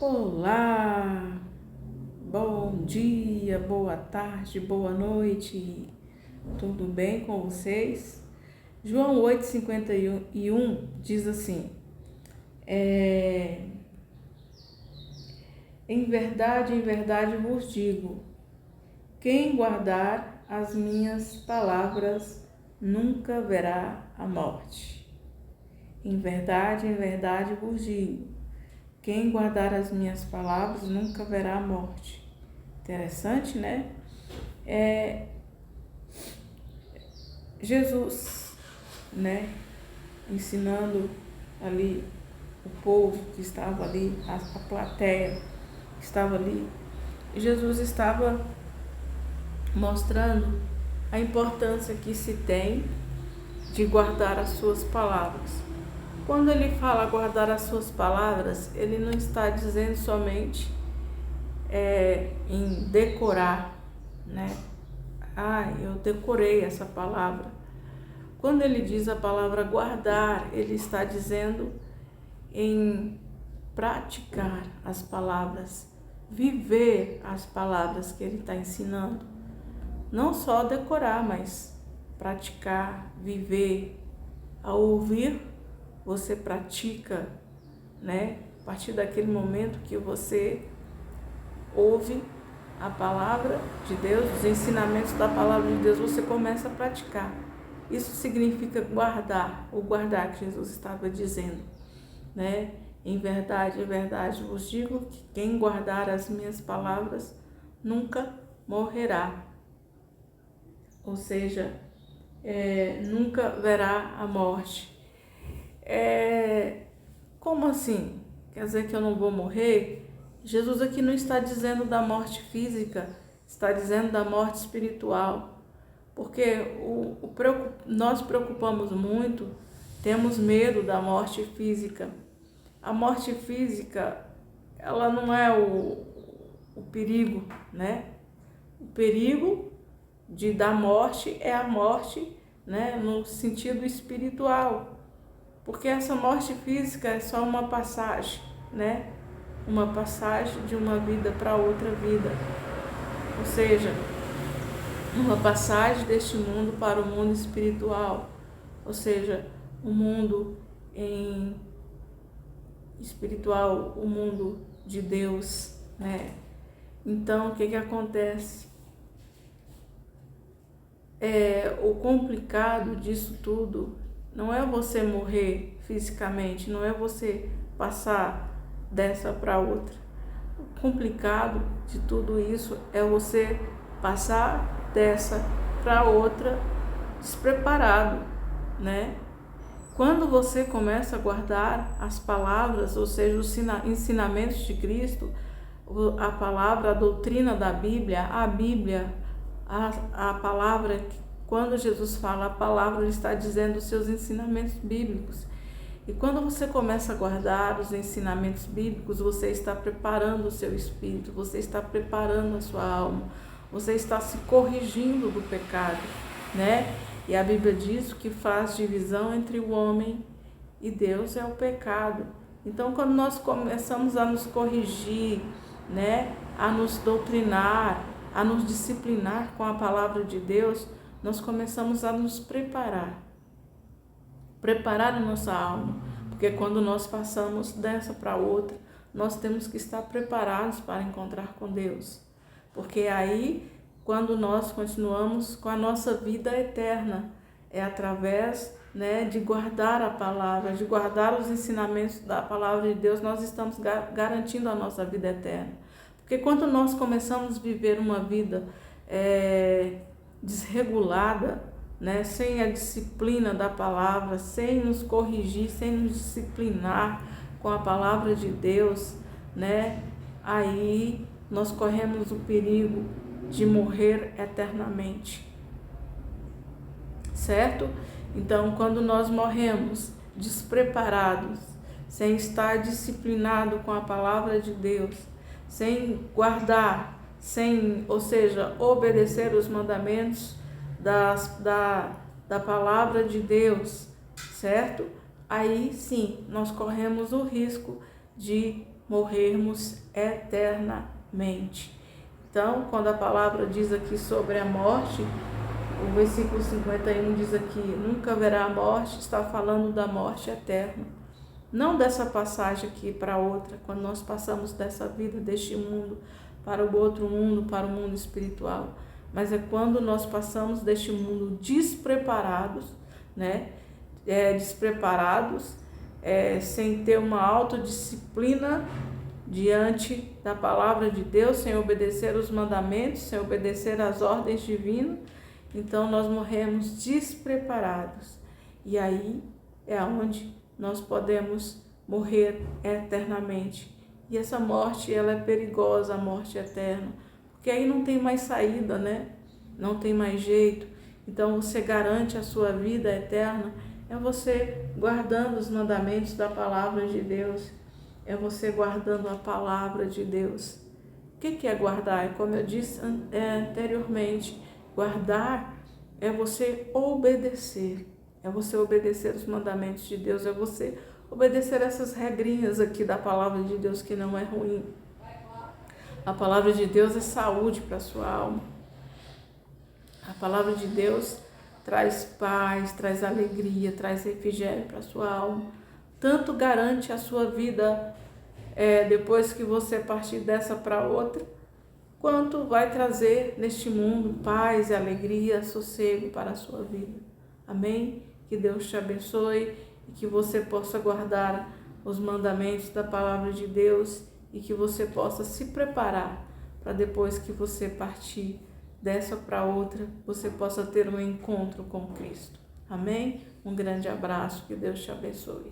Olá, bom dia, boa tarde, boa noite, tudo bem com vocês? João 8,51 diz assim, em verdade vos digo, quem guardar as minhas palavras nunca verá a morte. Em verdade vos digo, quem guardar as minhas palavras nunca verá a morte. Interessante, né? Jesus, né? Ensinando ali o povo que estava ali, a plateia que estava ali. Jesus estava mostrando a importância que se tem de guardar as suas palavras. Quando ele fala guardar as suas palavras, ele não está dizendo somente em decorar, né? Eu decorei essa palavra. Quando ele diz a palavra guardar, ele está dizendo em praticar as palavras, viver as palavras que ele está ensinando. Não só decorar, mas praticar, viver. Ao ouvir, você pratica, né? A partir daquele momento que você ouve a palavra de Deus, os ensinamentos da palavra de Deus, você começa a praticar. Isso significa guardar, o guardar que Jesus estava dizendo, né? Em verdade vos digo que quem guardar as minhas palavras nunca morrerá. Ou seja, nunca verá a morte. Como assim? Quer dizer que eu não vou morrer? Jesus aqui não está dizendo da morte física, está dizendo da morte espiritual. Porque nós preocupamos muito, temos medo da morte física. A morte física, ela não é o perigo, né? O perigo da morte é a morte, né, no sentido espiritual. Porque essa morte física é só uma passagem, né? Uma passagem de uma vida para outra vida. Ou seja, uma passagem deste mundo para o mundo espiritual. Ou seja, o mundo espiritual, o mundo de Deus, né? Então, o que acontece? O complicado disso tudo não é você morrer fisicamente, não é você passar dessa para outra. O complicado de tudo isso é você passar dessa para outra despreparado, né? Quando você começa a guardar as palavras, ou seja, os ensinamentos de Cristo, a palavra, a doutrina da Bíblia, a Bíblia, a palavra, quando Jesus fala a palavra, ele está dizendo os seus ensinamentos bíblicos. E quando você começa a guardar os ensinamentos bíblicos, você está preparando o seu espírito, você está preparando a sua alma, você está se corrigindo do pecado, né? E a Bíblia diz que faz divisão entre o homem e Deus é o pecado. Então, quando nós começamos a nos corrigir, né, a nos doutrinar, a nos disciplinar com a palavra de Deus, nós começamos a nos preparar a nossa alma, porque quando nós passamos dessa para outra, nós temos que estar preparados para encontrar com Deus, porque aí, quando nós continuamos com a nossa vida eterna, é através, né, de guardar a palavra, de guardar os ensinamentos da palavra de Deus, nós estamos garantindo a nossa vida eterna. Porque quando nós começamos a viver uma vida desregulada, né, sem a disciplina da palavra, sem nos corrigir, sem nos disciplinar com a palavra de Deus, né, aí nós corremos o perigo de morrer eternamente, certo? Então, quando nós morremos despreparados, sem estar disciplinado com a palavra de Deus, sem guardar, ou seja, obedecer os mandamentos da palavra de Deus, certo? Aí sim, nós corremos o risco de morrermos eternamente. Então, quando a palavra diz aqui sobre a morte, o versículo 51 diz aqui, nunca haverá morte, está falando da morte eterna. Não dessa passagem aqui para outra, quando nós passamos dessa vida, deste mundo, para o outro mundo, para o mundo espiritual. Mas é quando nós passamos deste mundo despreparados, né? Sem ter uma autodisciplina diante da palavra de Deus, sem obedecer os mandamentos, sem obedecer às ordens divinas. Então nós morremos despreparados. E aí é onde nós podemos morrer eternamente. E essa morte, ela é perigosa, a morte eterna, porque aí não tem mais saída, né? Não tem mais jeito. Então você garante a sua vida eterna, é você guardando os mandamentos da palavra de Deus, é você guardando a palavra de Deus. O que é guardar? É como eu disse anteriormente, guardar é você obedecer. É você obedecer os mandamentos de Deus, é você obedecer essas regrinhas aqui da palavra de Deus, que não é ruim. A palavra de Deus é saúde para a sua alma. A palavra de Deus traz paz, traz alegria, traz refrigério para a sua alma. Tanto garante a sua vida depois que você partir dessa para outra, quanto vai trazer neste mundo paz, alegria, sossego para a sua vida. Amém? Que Deus te abençoe e que você possa guardar os mandamentos da palavra de Deus e que você possa se preparar para depois que você partir dessa para outra, você possa ter um encontro com Cristo. Amém? Um grande abraço, que Deus te abençoe.